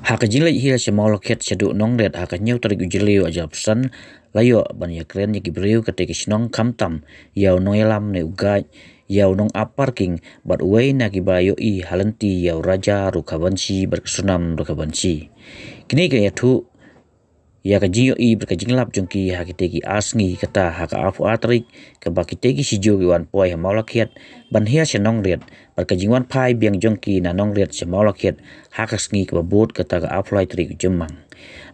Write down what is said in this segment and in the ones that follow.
Haka jinlai hila semau loket sedu nong red haka nyau tarik ujiliu aja pesan layo ban ya keren ya gibriu ketika sinong kamtam yau nong elam ne ugai yau nong aparking bat uai na gibayo I halanti yau raja rukabansi berkesunam rukabansi kini kaya tu ya kajinyo I berkajinglap jongki hakitegi asngi kata haka afu atrik kabakitegi si jogi wan poi hamau loket ban hia senong red berkajingwan pai biang jongki na nong red semau loket haka sngi kababot kata ka afu lai trik jemang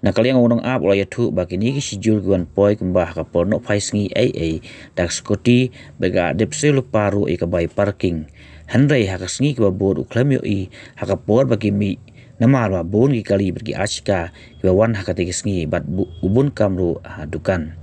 na kaliang unong ap olaya tu bakini ki si jogi wan poi kumbah haka porno pai sngi ai dak skoti bega depse lu paru kabai parking handai haka sngi kababot uklam yo I haka por bagi mi nama bon ki kali bergi aska wan haka tegisngi bat ubun kamru dukan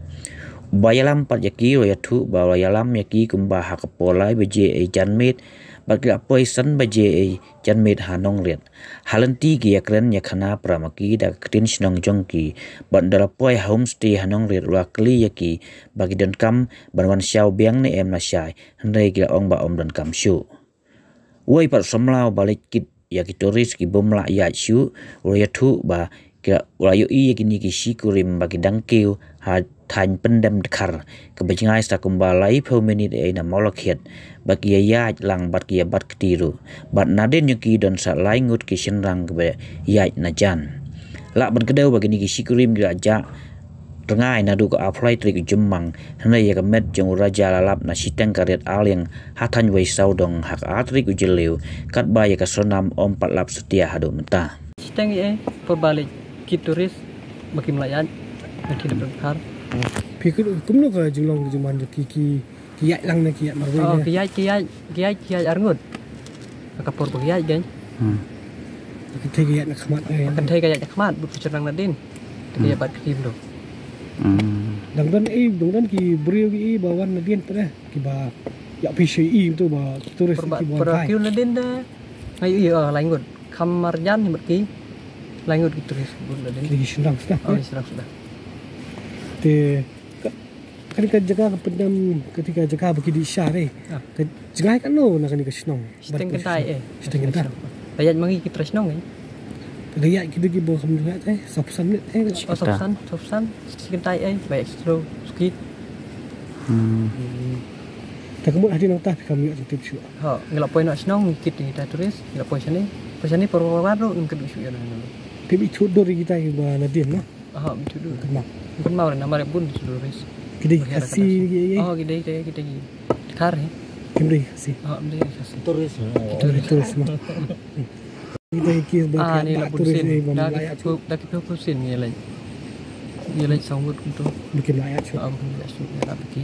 bayalam pat yaki roya thu bayalam yaki kumbah haka polai beje janmet bagi apoi san beje janmet hanong ret halanti ki yakren yakana pramaki da krin snong jongki bat darapoi homestay hanong ret rakli yaki bagi don kam banwan syau biang ne em na syai handai gila ong ba om don kam shu woi pat somlau balik kit ya turis ki bom la ya shu roya thu ba ke rayo I yakini ki sikurim bagi dangkeu ha than pendam dekar ke bajingai sta kumbalai pau menit na molokhet bagi ya lang bat ki bat ketiru bat naden yuki don sa laingut ki senrang ke ya na jan la ban kedau bagi ni ki sikurim geraja rengai nadu ko apply trik jemang hanai ya kemet jong raja lalap na siteng karet aliang hatan wei saudong hak atrik ujeliu kat baya ka sonam om patlap setia hadu menta siteng perbalik kituris bagi melayan nanti berkar pikir kumno ka julong juman ki kiai lang na kiai marwe oh kiai arngut kapor kiai gan kan kiai nak khamat kan kiai nak khamat bu cerang nadin kiai bat kim do dangdan ki beriu ki bawan nadin pada ki ba ya PCI itu ba turis ki bawan kai per nadin da ayo laingut kamarjan berki laingut ki turis bun nadin ki senang sudah sudah te kan jaga pendam ketika jaga bagi di syare jaga kan no nak ni ke senong siteng kentai siteng kentai bayat mangi ki tresnong Gaya kita ki bawa kamu lihat sapsan ni sapsan sekentai baik slow sikit tak kemudian hadi nang tah kami ada tips ha ngelak poin nak senang ngikit ni dah turis ngelak poin sini perwaran tu ngikit isu ya tibi tudor kita ba nadin nah ha tudor kan mau nama dia pun turis kita kasih kita kar kita kasih turis kita ikir ba ni la pusin dah kita pusin ni lain sambut untuk bikin layak nak pergi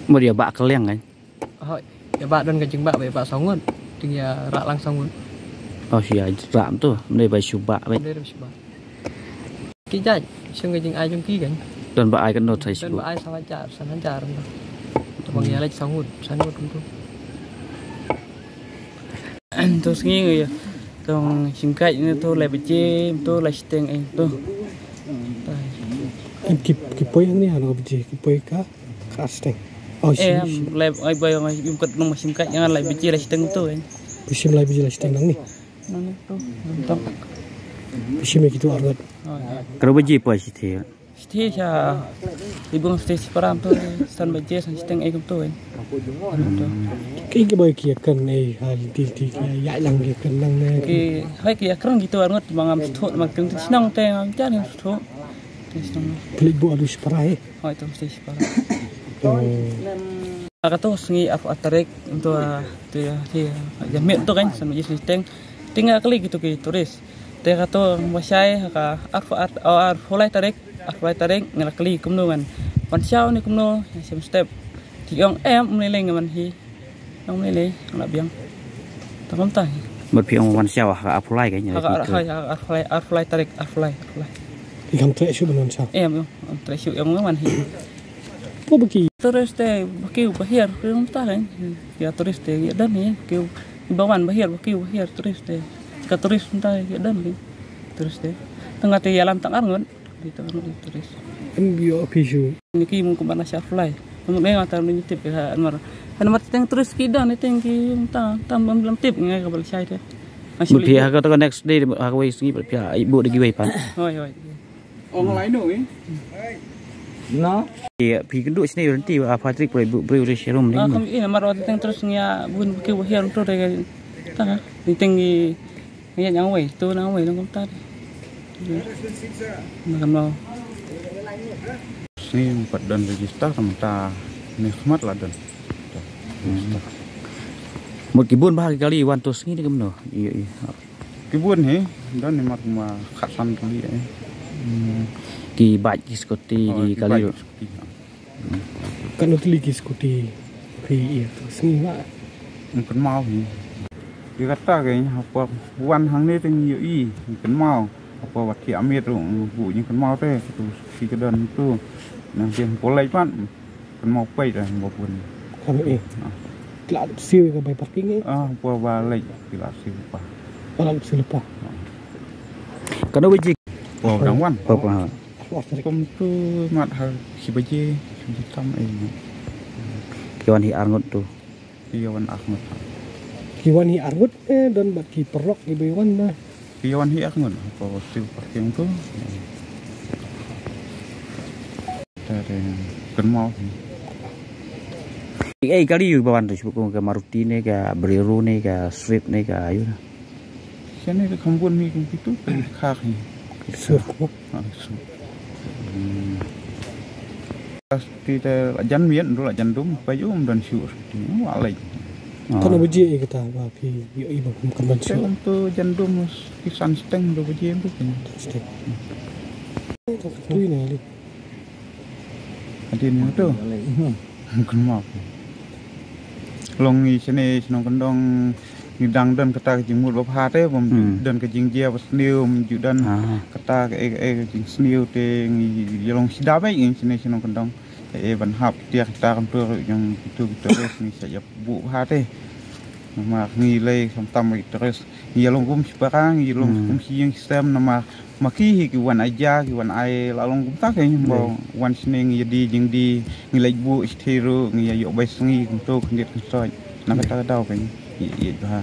mau dia bak keliang kan ya bak dan kajing bak sangut tinggal rak lang sangut oh sia ram tu đây bay suba bay kijaj sing kajing ai jong ki kan dan ba ai kan no thai dan ba ai sanancar tu bang ya lagi sangut untuk terus ngi ya tong singkai ni tu lai beci tu lai steng tu ki poi ni halo beci ki poi ka steng oh lai ai bay ngai yum kat nong singkai yang lai beci lai steng tu kan bisi lai beci lai steng nang ni tu nonton bisi me gitu argat kalau beji apa sih dia sih ya ibu mesti separam tu san beci san steng ai tu kan cái bài kia cần này thì dạy lằng kia cần lằng này cái hai kia kerang gitu banget mangam thot makin senang teh ngam jan thot pelik bu alus parai hai tu mesti parah kata sengi apa tarik untuk tu ya jamit tu kan sama jenis teng tinggal kali gitu ke turis teh kata masai ka arfulai tarik ngelak kali kumno kan pansau ni kumno sem step tiong meleleng man hi ông lele nak biang tamam tah một phiên one show haka apply cái nhà apply tarik apply thì không thể chịu bằng sao em thể chịu em ngan hi có bất kỳ tourist te kêu bahir không ta kan ya tourist te ya dan ni kêu bawan bahir kêu bahir tourist te ka tourist ta ya dan ni tourist te tengah te alam tangar ngon di tengah tourist em bio pisu ni ki mun ko bana apply mun me ngata ni tip ka anwar kan mat teng terus kidang ni teng ki tam dalam tip ngai ka bal sai te một phía cái tôi next day một hai cái gì một phía ibu đi ghi pan Hoi hoi. Orang lain tu nó thì phi cái đội này nanti Patrick boleh beri room Ah ni kami ini marwat teng terus ngia bun ke wahian tu de ta tinggi ngia yang wei tu nang wei nang ta. Makam lo. ni badan register sama ta nikmat lah dan. một cái buôn ba kali one tos ni kan no iya iya Kibun he dan ni mat ma khasan kali eh. ki bike ki scooty ki kali Kan utili ki skuti ri itu semua. Mungkin mau ni. Dia kata kayaknya apa wan hang ni tinggi i mungkin mau apa waktu amir tu bu yang kan mau teh tu si kedan tu nah dia polai pan kan mau pai dah mau pun Kami kelak siu ke bay parking apa balik bila siapa kalau silepa. kan đâu biji oh rangwan apa kom tu mat ha si baje si tam kawan hi arngot tu piawan ahmad Kiwan hi argut dan bat ki perok ki baywan na. piawan hi ahmad apa waktu parking tu dari kan mau kali you bawan tu sebut ke Maruti ni ke Bolero ni ke Swift ni ke ayu sini ke kampung ni itu kah ni Surf. Kita jan mian dulu jan dum payu dan syur ini walai Kan beji kita ba pi yo iba kan ban saya syur. untuk jan dum kisan steng do beje tu kan Tu ni. ada ni tu mungkin mau long ni sini senang kendong ngidang dan kata jengmut bapa teh bom dan ke jingjia pas new dan kata ke jing sniu te yelong sidap ai sini senang kendong ban hap dia kita kan tu yang itu terus ni saya bu ha teh nama ngi lei samtam terus yelong gum sekarang yelong gum si yang sistem nama maki ki wan aja ki wan ai lalong gum tak ni mau wan sini jadi jing di ngilai bu istiro ngi yo bai sengi untuk ngit soi nak kata tahu kan iya